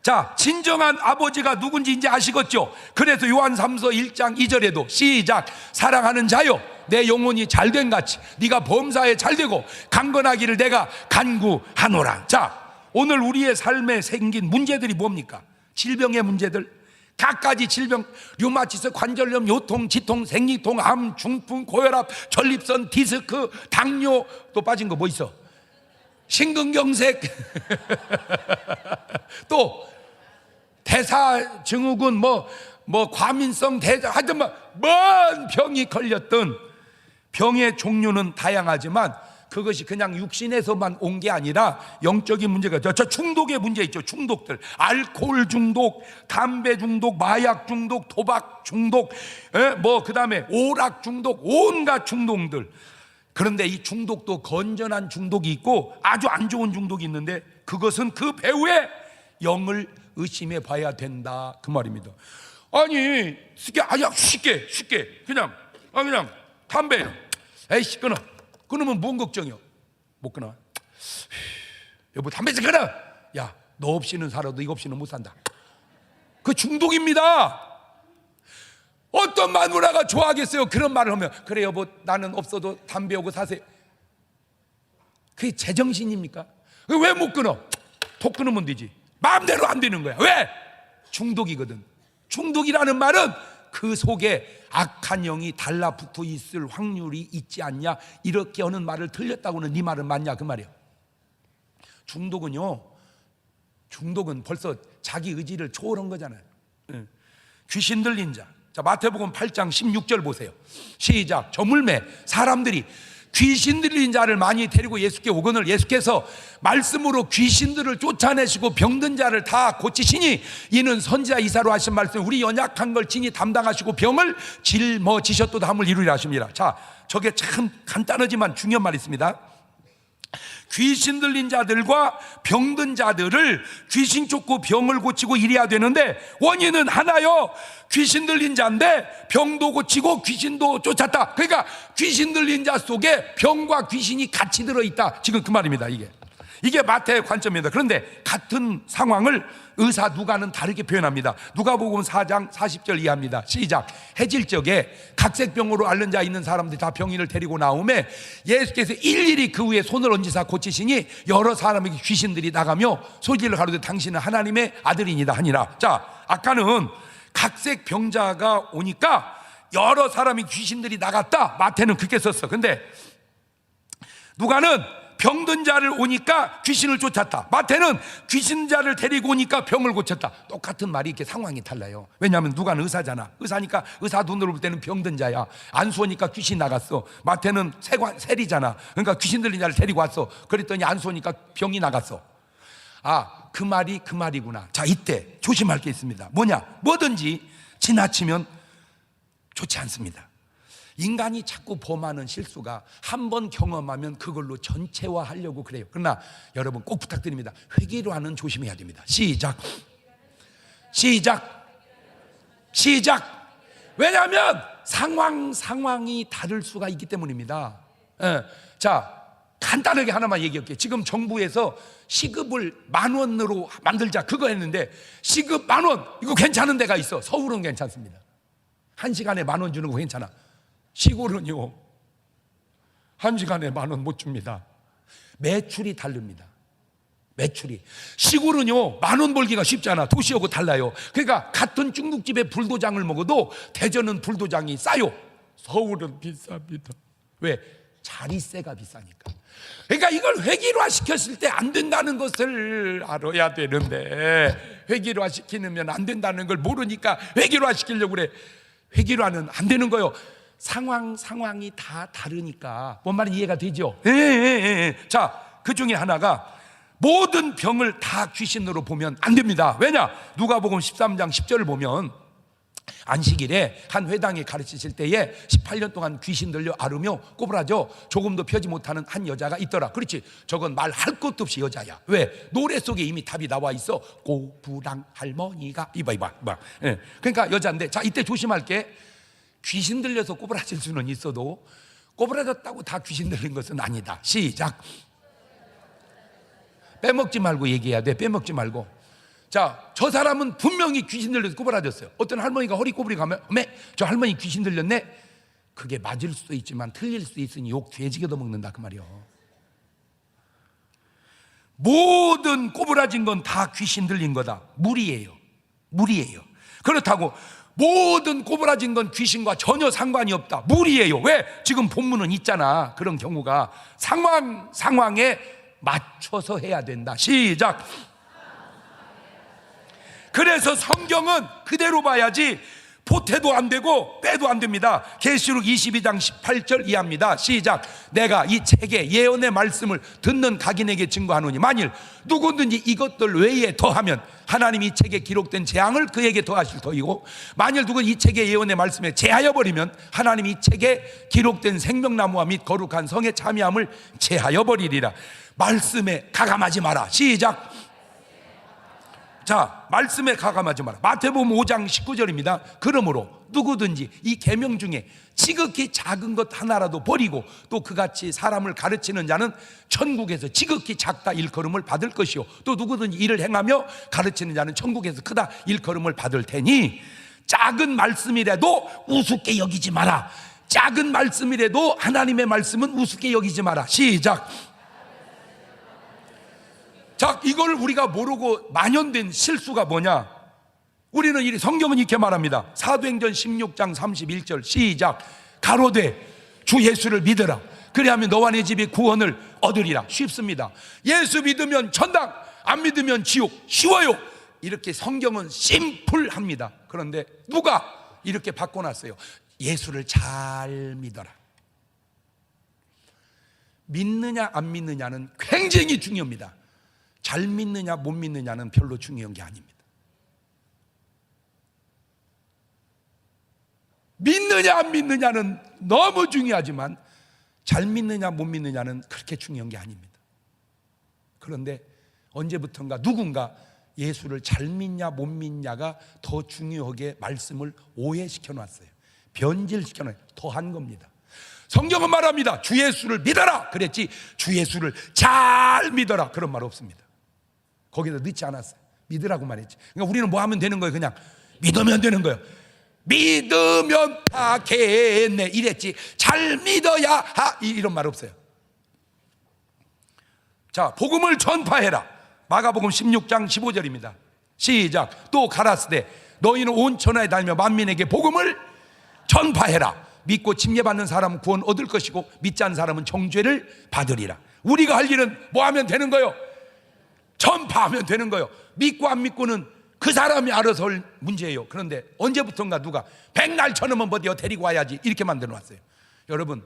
자, 진정한 아버지가 누군지 이제 아시겠죠? 그래서 요한 3서 1장 2절에도 시작. 사랑하는 자여 내 영혼이 잘된 같이 네가 범사에 잘되고 강건하기를 내가 간구하노라. 자, 오늘 우리의 삶에 생긴 문제들이 뭡니까? 질병의 문제들, 갖가지 질병, 류마티스, 관절염, 요통, 지통, 생리통, 암, 중풍, 고혈압, 전립선, 디스크, 당뇨, 또 빠진 거 뭐 있어? 심근경색. 또 대사증후군, 뭐 과민성 대장, 하여튼 뭔 병이 걸렸든 병의 종류는 다양하지만 그것이 그냥 육신에서만 온 게 아니라 영적인 문제가 저 중독의 문제 있죠. 중독들, 알코올 중독, 담배 중독, 마약 중독, 도박 중독, 그다음에 오락 중독, 온갖 중독들. 그런데 이 중독도 건전한 중독이 있고 아주 안 좋은 중독이 있는데, 그것은 그 배후에 영을 의심해 봐야 된다, 그 말입니다. 아니 쉽게 그냥 담배 에이씨 끊으면 뭔 걱정이요? 못 끊어. 여보 담배 좀 끊어. 야, 너 없이는 살아도 이거 없이는 못 산다. 그 중독입니다. 어떤 마누라가 좋아하겠어요? 그런 말을 하면, 그래 여보 나는 없어도 담배 오고 사세요. 그게 제정신입니까? 왜 못 끊어? 톡 끊으면 되지. 마음대로 안 되는 거야. 왜? 중독이거든. 중독이라는 말은 그 속에 악한 영이 달라붙어 있을 확률이 있지 않냐, 이렇게 하는 말을 틀렸다고는 네 말은 맞냐, 그 말이에요. 중독은 벌써 자기 의지를 초월한 거잖아요. 귀신 들린 자. 자, 마태복음 8장 16절 보세요. 시작. 저물매 사람들이 귀신 들린 자를 많이 데리고 예수께 오거늘 예수께서 말씀으로 귀신들을 쫓아내시고 병든 자를 다 고치시니 이는 선지자 이사로 하신 말씀, 우리 연약한 걸 친히 담당하시고 병을 짊어지셨도다 함을 이루리라 하십니다. 자, 저게 참 간단하지만 중요한 말이 있습니다. 귀신 들린 자들과 병든 자들을 귀신 쫓고 병을 고치고 이래야 되는데, 원인은 하나요. 귀신 들린 자인데 병도 고치고 귀신도 쫓았다. 그러니까 귀신 들린 자 속에 병과 귀신이 같이 들어있다, 지금 그 말입니다. 이게 마태의 관점입니다. 그런데 같은 상황을 의사 누가는 다르게 표현합니다. 누가복음 4장 40절 이하입니다. 시작. 해질 적에 각색병으로 앓는 자 있는 사람들이 다 병인을 데리고 나오매 예수께서 일일이 그 위에 손을 얹으사 고치시니 여러 사람에게 귀신들이 나가며 소리를 가로되 당신은 하나님의 아들이니다 하니라. 자, 아까는 각색병자가 오니까 여러 사람이 귀신들이 나갔다, 마태는 그렇게 썼어. 근데 누가는 병든 자를 오니까 귀신을 쫓았다, 마태는 귀신 자를 데리고 오니까 병을 고쳤다. 똑같은 말이 이렇게 상황이 달라요. 왜냐하면 누가는 의사잖아. 의사니까 의사 눈으로 볼 때는 병든 자야. 안수오니까 귀신 나갔어. 마태는 세리잖아. 그러니까 귀신 들린 자를 데리고 왔어. 그랬더니 안수오니까 병이 나갔어. 아, 그 말이 그 말이구나. 자, 이때 조심할 게 있습니다. 뭐든지 지나치면 좋지 않습니다. 인간이 자꾸 범하는 실수가 한 번 경험하면 그걸로 전체화하려고 그래요. 그러나 여러분 꼭 부탁드립니다. 회개로하는 조심해야 됩니다. 시작. 왜냐하면 상황이 다를 수가 있기 때문입니다. 자, 간단하게 하나만 얘기할게요. 지금 정부에서 시급을 10,000원으로 만들자 그거 했는데, 시급 10,000원 이거 괜찮은 데가 있어. 서울은 괜찮습니다. 1시간에 10,000원 주는 거 괜찮아. 시골은요 1시간에 10,000원 못 줍니다. 매출이 다릅니다. 시골은요 10,000원 벌기가 쉽잖아. 도시하고 달라요. 그러니까 같은 중국집에 불도장을 먹어도 대전은 불도장이 싸요. 서울은 비쌉니다. 왜? 자리세가 비싸니까. 그러니까 이걸 회기화 시켰을 때 안 된다는 것을 알아야 되는데, 회기화 시키면 안 된다는 걸 모르니까 회기화 시키려고 그래. 회기화는 안 되는 거예요. 상황이 다 다르니까. 뭔 말인지 이해가 되죠? 자, 그 중에 하나가 모든 병을 다 귀신으로 보면 안 됩니다. 왜냐? 누가복음 13장 10절을 보면 안식일에 한 회당에 가르치실 때에 18년 동안 귀신 들려 앓으며 꼬부라져 조금도 펴지 못하는 한 여자가 있더라. 그렇지, 저건 말할 것도 없이 여자야. 왜? 노래 속에 이미 답이 나와 있어. 꼬부랑 할머니가 이봐. 그러니까 여자인데, 자, 이때 조심할 게, 귀신 들려서 꼬부라질 수는 있어도 꼬부라졌다고 다 귀신 들린 것은 아니다. 시작. 빼먹지 말고 얘기해야 돼. 빼먹지 말고. 자, 저 사람은 분명히 귀신 들려서 꼬부라졌어요. 어떤 할머니가 허리 꼬부리 가면, 저 할머니 귀신 들렸네. 그게 맞을 수도 있지만 틀릴 수도 있으니 욕 돼지게 더 먹는다, 그 말이요. 모든 꼬부라진 건 다 귀신 들린 거다. 무리예요. 그렇다고 모든 꼬부라진 건 귀신과 전혀 상관이 없다. 무리예요. 왜? 지금 본문은 있잖아. 그런 경우가 상황에 맞춰서 해야 된다. 시작. 그래서 성경은 그대로 봐야지 보태도 안 되고 빼도 안 됩니다. 계시록 22장 18절 이하입니다. 시작. 내가 이 책에 예언의 말씀을 듣는 각인에게 증거하노니 만일 누구든지 이것들 외에 더하면 하나님이 이 책에 기록된 재앙을 그에게 더하실 터이고, 만일 누군 이 책의 예언의 말씀에 제하여 버리면 하나님이 이 책에 기록된 생명나무와 및 거룩한 성의 참여함을 제하여 버리리라. 말씀에 가감하지 마라. 시작. 자, 말씀에 가감하지 마라. 마태복음 5장 19절입니다. 그러므로 누구든지 이 계명 중에 지극히 작은 것 하나라도 버리고 또 그같이 사람을 가르치는 자는 천국에서 지극히 작다 일컬음을 받을 것이요, 또 누구든지 이를 행하며 가르치는 자는 천국에서 크다 일컬음을 받을 테니, 작은 말씀이라도 우습게 여기지 마라. 작은 말씀이라도 하나님의 말씀은 우습게 여기지 마라. 시작. 자, 이걸 우리가 모르고 만연된 실수가 뭐냐? 우리는 이 성경은 이렇게 말합니다. 사도행전 16장 31절 시작. 가로되 주 예수를 믿으라. 그리하면 너와 네 집이 구원을 얻으리라. 쉽습니다. 예수 믿으면 천당, 안 믿으면 지옥. 쉬워요. 이렇게 성경은 심플합니다. 그런데 누가 이렇게 바꿔놨어요? 예수를 잘 믿어라. 믿느냐 안 믿느냐는 굉장히 중요합니다. 잘 믿느냐 못 믿느냐는 별로 중요한 게 아닙니다. 믿느냐 안 믿느냐는 너무 중요하지만 잘 믿느냐 못 믿느냐는 그렇게 중요한 게 아닙니다. 그런데 언제부턴가 누군가 예수를 잘 믿냐 못 믿냐가 더 중요하게 말씀을 오해시켜 놨어요. 변질시켜 놨어요. 더한 겁니다. 성경은 말합니다. 주 예수를 믿어라 그랬지 주 예수를 잘 믿어라 그런 말 없습니다. 거기다 넣지 않았어요. 믿으라고 말했지. 그러니까 우리는 뭐 하면 되는 거예요? 그냥 믿으면 되는 거예요. 믿으면 하겠네 이랬지 잘 믿어야 이런 말 없어요. 자, 복음을 전파해라. 마가복음 16장 15절입니다. 시작. 또 가라사대 너희는 온 천하에 다니며 만민에게 복음을 전파해라. 믿고 침례받는 사람은 구원 얻을 것이고 믿지 않는 사람은 정죄를 받으리라. 우리가 할 일은 뭐 하면 되는 거예요? 전파하면 되는 거예요. 믿고 안 믿고는 그 사람이 알아서 할 문제예요. 그런데 언제부턴가 누가 백날 쳐놓으면 어디요 데리고 와야지 이렇게 만들어 놨어요. 여러분,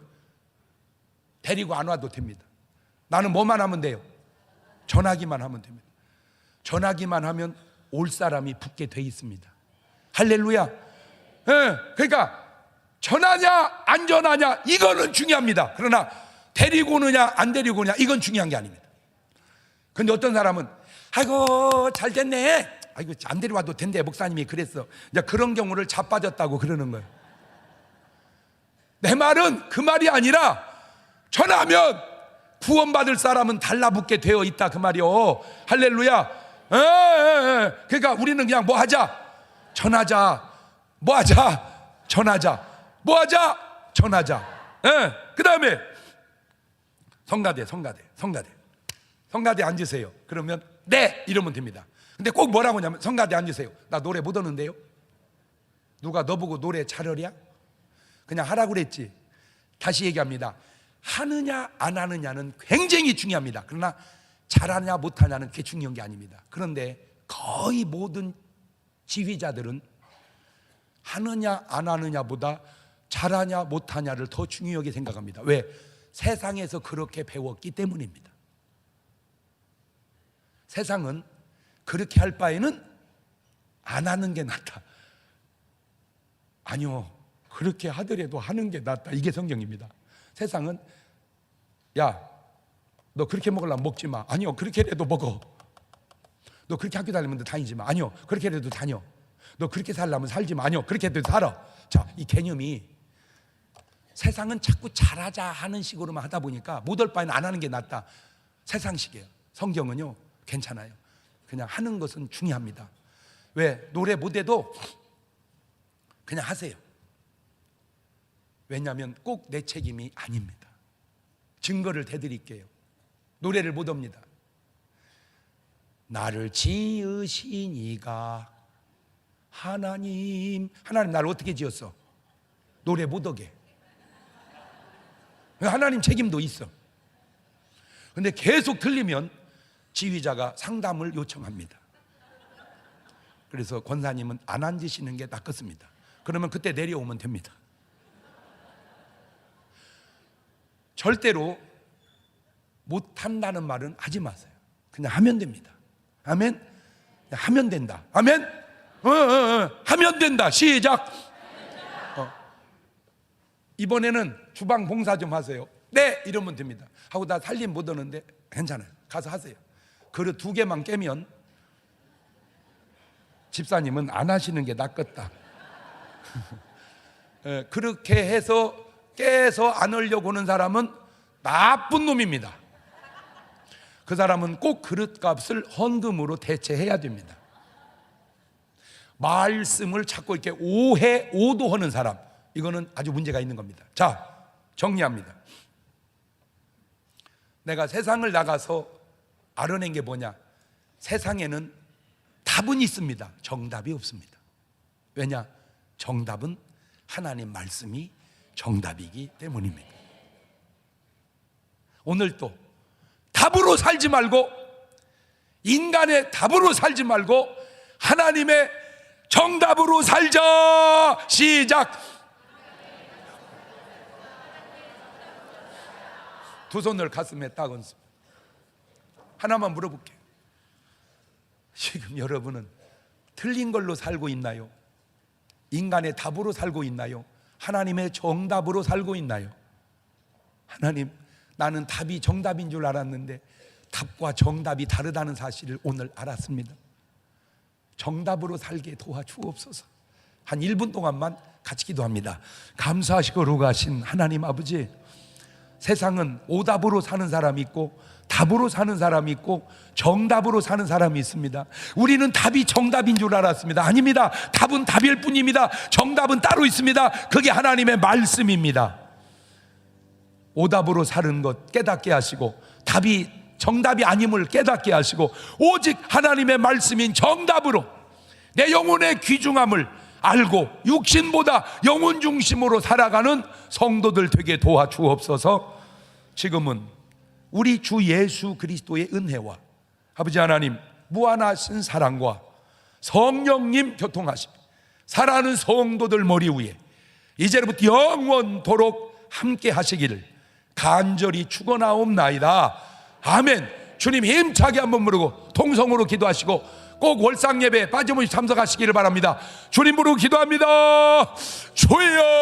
데리고 안 와도 됩니다. 나는 뭐만 하면 돼요? 전하기만 하면 됩니다. 전하기만 하면 올 사람이 붙게 돼 있습니다. 할렐루야. 그러니까 전하냐 안 전하냐 이거는 중요합니다. 그러나 데리고 오느냐 안 데리고 오느냐 이건 중요한 게 아닙니다. 근데 어떤 사람은 아이고 잘 됐네, 아이고 안 데려와도 된대, 목사님이 그랬어. 이제 그런 경우를 자빠졌다고 그러는 거예요. 내 말은 그 말이 아니라 전하면 구원받을 사람은 달라붙게 되어 있다 그 말이요. 할렐루야. 그러니까 우리는 그냥 뭐 하자? 전하자. 뭐 하자? 전하자. 뭐 하자? 전하자. 그 다음에 성가대 앉으세요. 그러면 네 이러면 됩니다. 근데 꼭 뭐라고 하냐면 성가대 앉으세요. 나 노래 못 하는데요. 누가 너보고 노래 잘하랴? 그냥 하라고 그랬지. 다시 얘기합니다. 하느냐 안 하느냐는 굉장히 중요합니다. 그러나 잘하냐 못하냐는 그게 중요한 게 아닙니다. 그런데 거의 모든 지휘자들은 하느냐 안 하느냐보다 잘하냐 못하냐를 더 중요하게 생각합니다. 왜? 세상에서 그렇게 배웠기 때문입니다. 세상은 그렇게 할 바에는 안 하는 게 낫다. 아니요, 그렇게 하더라도 하는 게 낫다. 이게 성경입니다. 세상은 야, 너 그렇게 먹으려면 먹지 마. 아니요, 그렇게 해도 먹어. 너 그렇게 학교 다니면 다니지 마. 아니요, 그렇게 해도 다녀. 너 그렇게 살려면 살지 마. 아니요, 그렇게 해도 살아. 자, 이 개념이 세상은 자꾸 잘하자 하는 식으로만 하다 보니까 못할 바에는 안 하는 게 낫다. 세상식이에요. 성경은요 괜찮아요. 그냥 하는 것은 중요합니다. 왜? 노래 못해도 그냥 하세요. 왜냐하면 꼭 내 책임이 아닙니다. 증거를 대드릴게요. 노래를 못합니다. 나를 지으신 이가 하나님 나를 어떻게 지었어? 노래 못하게. 하나님 책임도 있어. 근데 계속 들리면 지휘자가 상담을 요청합니다. 그래서 권사님은 안 앉으시는 게 낫겠습니다. 그러면 그때 내려오면 됩니다. 절대로 못한다는 말은 하지 마세요. 그냥 하면 됩니다. 아멘. 하면 된다. 아멘. 하면 된다. 시작. 이번에는 주방 봉사 좀 하세요. 네, 이러면 됩니다. 하고 나 살림 못 하는데 괜찮아요. 가서 하세요. 그릇 2개만 깨면 집사님은 안 하시는 게 낫겠다. 그렇게 해서 깨서 안 하려고 하는 사람은 나쁜 놈입니다. 그 사람은 꼭 그릇값을 헌금으로 대체해야 됩니다. 말씀을 자꾸 이렇게 오도하는 사람, 이거는 아주 문제가 있는 겁니다. 자, 정리합니다. 내가 세상을 나가서 알아낸 게 뭐냐? 세상에는 답은 있습니다. 정답이 없습니다. 왜냐? 정답은 하나님 말씀이 정답이기 때문입니다. 오늘도 답으로 살지 말고, 인간의 답으로 살지 말고 하나님의 정답으로 살자. 시작. 두 손을 가슴에 딱 얹습니다. 하나만 물어볼게요. 지금 여러분은 틀린 걸로 살고 있나요? 인간의 답으로 살고 있나요? 하나님의 정답으로 살고 있나요? 하나님, 나는 답이 정답인 줄 알았는데 답과 정답이 다르다는 사실을 오늘 알았습니다. 정답으로 살게 도와주옵소서. 한 1분 동안만 같이 기도합니다. 감사하시고 로가신 하나님 아버지, 세상은 오답으로 사는 사람이 있고 답으로 사는 사람이 있고 정답으로 사는 사람이 있습니다. 우리는 답이 정답인 줄 알았습니다. 아닙니다. 답은 답일 뿐입니다. 정답은 따로 있습니다. 그게 하나님의 말씀입니다. 오답으로 사는 것 깨닫게 하시고, 답이 정답이 아님을 깨닫게 하시고, 오직 하나님의 말씀인 정답으로 내 영혼의 귀중함을 알고 육신보다 영혼 중심으로 살아가는 성도들 되게 도와주옵소서. 지금은 우리 주 예수 그리스도의 은혜와 아버지 하나님 무한하신 사랑과 성령님 교통하심, 사랑하는 성도들 머리 위에 이제부터 영원토록 함께 하시기를 간절히 축원하옵나이다. 아멘. 주님 힘차게 한번 부르고 통성으로 기도하시고 꼭 월상 예배 빠짐없이 참석하시기를 바랍니다. 주님 부르고 기도합니다. 주여